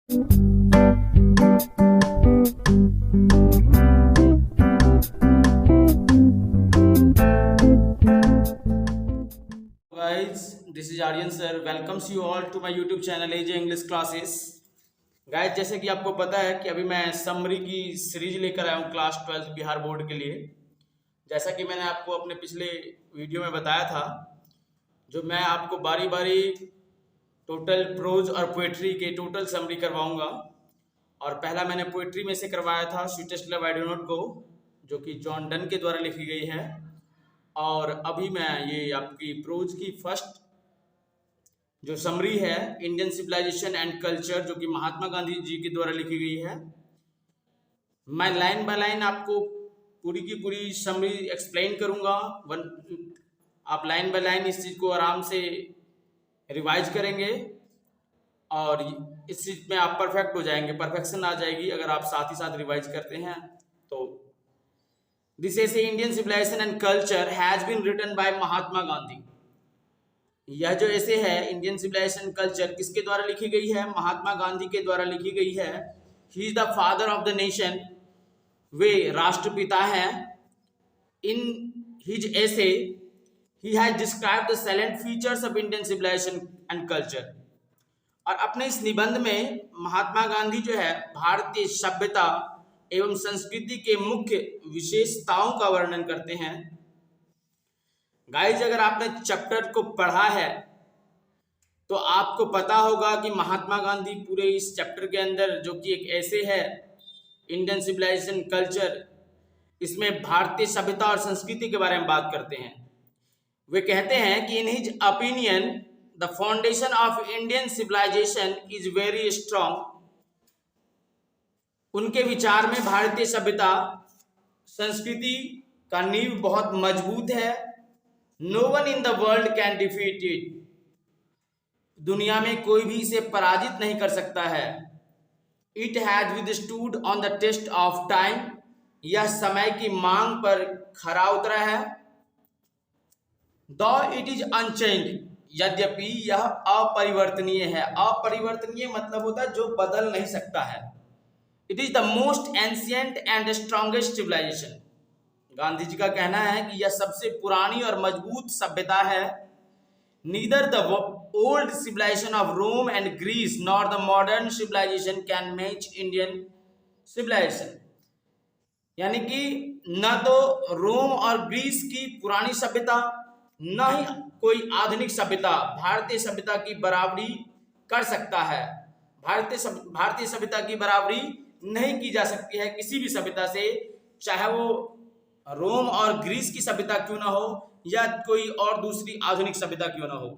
Guys, this is Aryan sir. Welcomes you all to my YouTube channel AJ English Classes. Guys जैसे कि आपको पता है कि अभी मैं समरी की सीरीज लेकर आया हूँ क्लास 12 बिहार बोर्ड के लिए। जैसा कि मैंने आपको अपने पिछले वीडियो में बताया था, जो मैं आपको बारी बारी टोटल प्रोज और पोएट्री के टोटल समरी करवाऊंगा। और पहला मैंने पोएट्री में से करवाया था sweetest love I do not go, जो कि जॉन डन के द्वारा लिखी गई है। और अभी मैं ये आपकी प्रोज की फर्स्ट जो समरी है इंडियन सिविलाइजेशन एंड कल्चर, जो कि महात्मा गांधी जी के द्वारा लिखी गई है। मैं लाइन बाय लाइन आपको पूरी की पूरी समरी एक्सप्लेन करूंगा। आप लाइन बाय लाइन इस चीज़ को आराम से रिवाइज करेंगे और इस चीज़ में आप परफेक्ट हो जाएंगे, परफेक्शन आ जाएगी अगर आप साथ ही साथ रिवाइज करते हैं। तो this is Indian civilization and culture has been written by Mahatma Gandhi. यह जो ऐसे है इंडियन सिविलाइजेशन कल्चर किसके द्वारा लिखी गई है? महात्मा गांधी के द्वारा लिखी गई है। He is the father of the nation, वे राष्ट्रपिता हैं। In his essay he has describe the salient features of Indian civilization and culture. और अपने इस निबंध में महात्मा गांधी जो है भारतीय सभ्यता एवं संस्कृति के मुख्य विशेषताओं का वर्णन करते हैं। गाइज अगर आपने चैप्टर को पढ़ा है तो आपको पता होगा कि महात्मा गांधी पूरे इस चैप्टर के अंदर, जो कि एक ऐसे है इंडियन सिविलाइजेशन कल्चर, इसमें भारतीय सभ्यता और संस्कृति के बारे में बात करते हैं। वे कहते हैं कि in his opinion the foundation of Indian civilization is very strong. उनके विचार में भारतीय सभ्यता संस्कृति का नींव बहुत मजबूत है। No one in the world can defeat it. दुनिया में कोई भी इसे पराजित नहीं कर सकता है। It has withstood on the test of time. यह समय की मांग पर खरा उतरा है। दो इट इज अनचेंज्ड, यद्यपि यह अपरिवर्तनीय है। अपरिवर्तनीय मतलब होता है जो बदल नहीं सकता है। It is the most ancient and strongest civilization. Gandhi ji का कहना है कि यह सबसे पुरानी और मजबूत सभ्यता है। Neither the old civilization of Rome and Greece nor the modern civilization can match Indian civilization. यानी कि न तो रोम और ग्रीस की पुरानी सभ्यता, न ही कोई आधुनिक सभ्यता भारतीय सभ्यता की बराबरी कर सकता है। भारतीय सभ्यता की बराबरी नहीं की जा सकती है किसी भी सभ्यता से, चाहे वो रोम और ग्रीस की सभ्यता क्यों ना हो या कोई और दूसरी आधुनिक सभ्यता क्यों ना हो।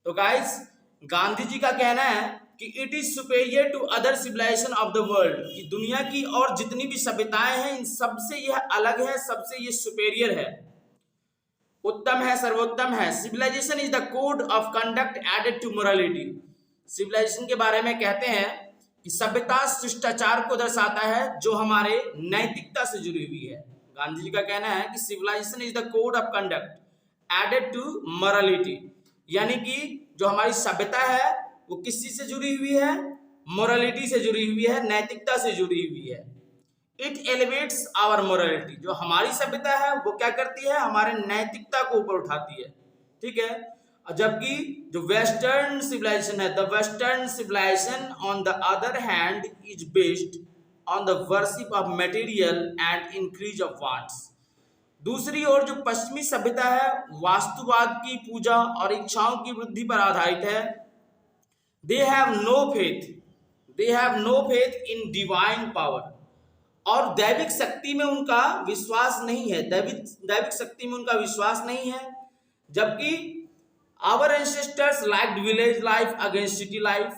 तो गाइस गांधी जी का कहना है कि it is superior to other civilization of the world, कि दुनिया की और जितनी भी सभ्यताएं हैं इन सबसे यह अलग है, सबसे ये सुपेरियर है, उत्तम है, सर्वोत्तम है। Civilization is the code of conduct added to morality. सिविलाइजेशन के बारे में कहते हैं कि सभ्यता शिष्टाचार को दर्शाता है जो हमारे नैतिकता से जुड़ी हुई है। गांधी जी का कहना है कि civilization is the code of conduct added to morality, यानी कि जो हमारी सभ्यता है वो किस चीज से जुड़ी हुई है? मोरालिटी से जुड़ी हुई है, नैतिकता से जुड़ी हुई है। It elevates our morality. जो हमारी सभ्यता है वो क्या करती है? हमारे नैतिकता को ऊपर उठाती है, ठीक है। जबकि जो वेस्टर्न सिविलाइजेशन है, the western civilization on the other hand is based on the worship of material and increase of wants. दूसरी ओर जो पश्चिमी सभ्यता है वास्तुवाद की पूजा और इच्छाओं की वृद्धि पर आधारित है। They have no faith in divine power. और दैविक शक्ति में उनका विश्वास नहीं है, दैविक शक्ति में उनका विश्वास नहीं है। जबकि our ancestors liked village life against city life.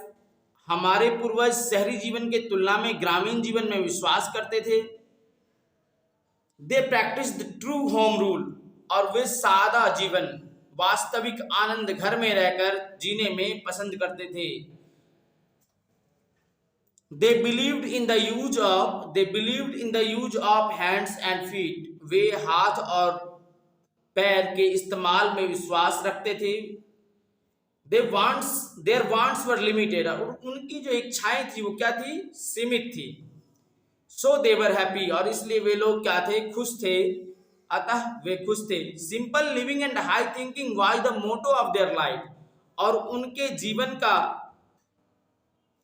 हमारे पूर्वज शहरी जीवन के तुलना में ग्रामीण जीवन में विश्वास करते थे। They practice the true home rule. और वे सादा जीवन, वास्तविक आनंद घर में रहकर जीने में पसंद करते थे। They believed in the use of hands and feet. वे हाथ और पैर के इस्तेमाल में विश्वास रखते थे। देयर वांट्स वर लिमिटेड, और उनकी जो इच्छाएं थी वो क्या थी, सीमित थी। सो दे वर हैप्पी, और इसलिए वे लोग क्या थे, खुश थे, अतः वे खुश थे। Simple living and high thinking was the motto of their life, और उनके जीवन का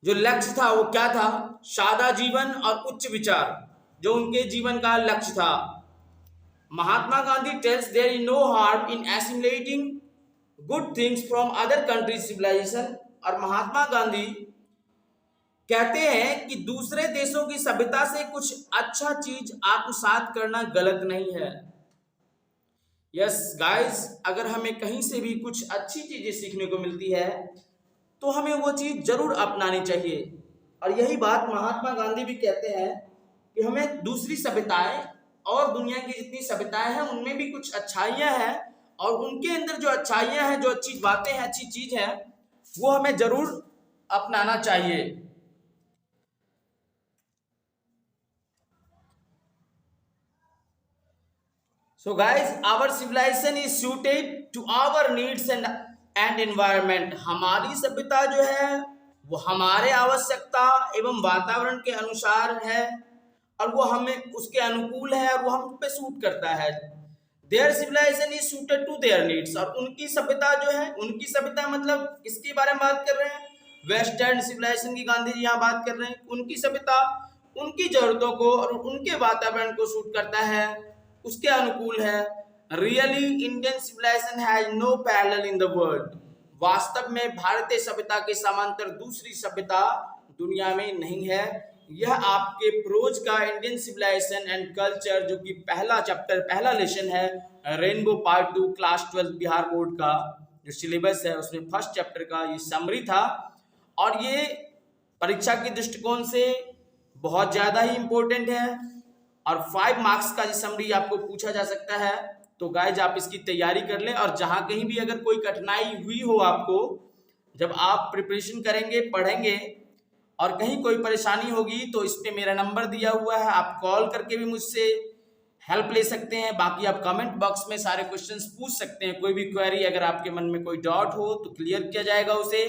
जो लक्ष्य था वो क्या था, सादा जीवन और उच्च विचार, जो उनके जीवन का लक्ष्य था। Mahatma Gandhi tells there is no harm in assimilating good things from other countries civilization, और महात्मा गांधी कहते हैं कि दूसरे देशों की सभ्यता से कुछ अच्छा चीज आत्मसात करना गलत नहीं है। यस गाइस, अगर हमें कहीं से भी कुछ अच्छी चीजें सीखने को मिलती है तो हमें वो चीज जरूर अपनानी चाहिए। और यही बात महात्मा गांधी भी कहते हैं कि हमें दूसरी सभ्यताएं और दुनिया की जितनी सभ्यताएं हैं उनमें भी कुछ अच्छाइयां हैं, और उनके अंदर जो अच्छाइयां हैं, जो अच्छी बातें हैं, अच्छी चीज है, वो हमें जरूर अपनाना चाहिए। So guys, our civilization is suited to our needs and environment. हमारी सभ्यता जो है वो हमारे आवश्यकता एवं वातावरण के अनुसार है, और वो हमें उसके अनुकूल है, और वो हम पे सूट करता है। Their civilization is suited to their needs, और उनकी सभ्यता जो है, उनकी सभ्यता मतलब किसके बारे में बात कर रहे हैं, वेस्टर्न सिविलाइजेशन की गांधी जी यहाँ बात कर रहे हैं। उनकी सभ्यता उनकी जरूरतों को और उनके वातावरण को सूट करता है, उसके अनुकूल है। Really Indian civilization has no parallel in the world, वास्तव में भारतीय सभ्यता के समांतर दूसरी सभ्यता दुनिया में नहीं है। यह आपके प्रोज का इंडियन सिविलाइजेशन एंड कल्चर, जो कि पहला चैप्टर, पहला लेसन है, rainbow part 2 class 12 Bihar board का जो सिलेबस है उसमें फर्स्ट चैप्टर का ये समरी था, और ये परीक्षा के दृष्टिकोण से बहुत ज़्यादा ही इम्पोर्टेंट है, और 5 मार्क्स का ये समरी आपको पूछा जा सकता है। तो गाइज आप इसकी तैयारी कर लें, और जहाँ कहीं भी अगर कोई कठिनाई हुई हो आपको, जब आप प्रिपरेशन करेंगे, पढ़ेंगे, और कहीं कोई परेशानी होगी तो इस पे मेरा नंबर दिया हुआ है, आप कॉल करके भी मुझसे हेल्प ले सकते हैं। बाकी आप कमेंट बॉक्स में सारे क्वेश्चंस पूछ सकते हैं, कोई भी क्वेरी अगर आपके मन में कोई डाउट हो तो क्लियर किया जाएगा उसे।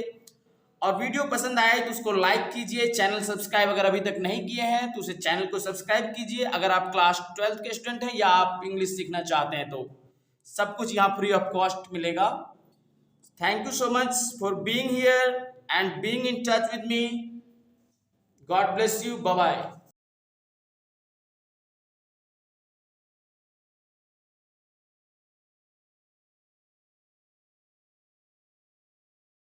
और वीडियो पसंद आए तो उसको लाइक कीजिए, चैनल सब्सक्राइब अगर अभी तक नहीं किए हैं तो उसे चैनल को सब्सक्राइब कीजिए। अगर आप क्लास 12 के स्टूडेंट हैं या आप इंग्लिश सीखना चाहते हैं तो सब कुछ यहाँ फ्री ऑफ कॉस्ट मिलेगा। Thank you so much for being here and being in touch with me. God bless you, bye bye.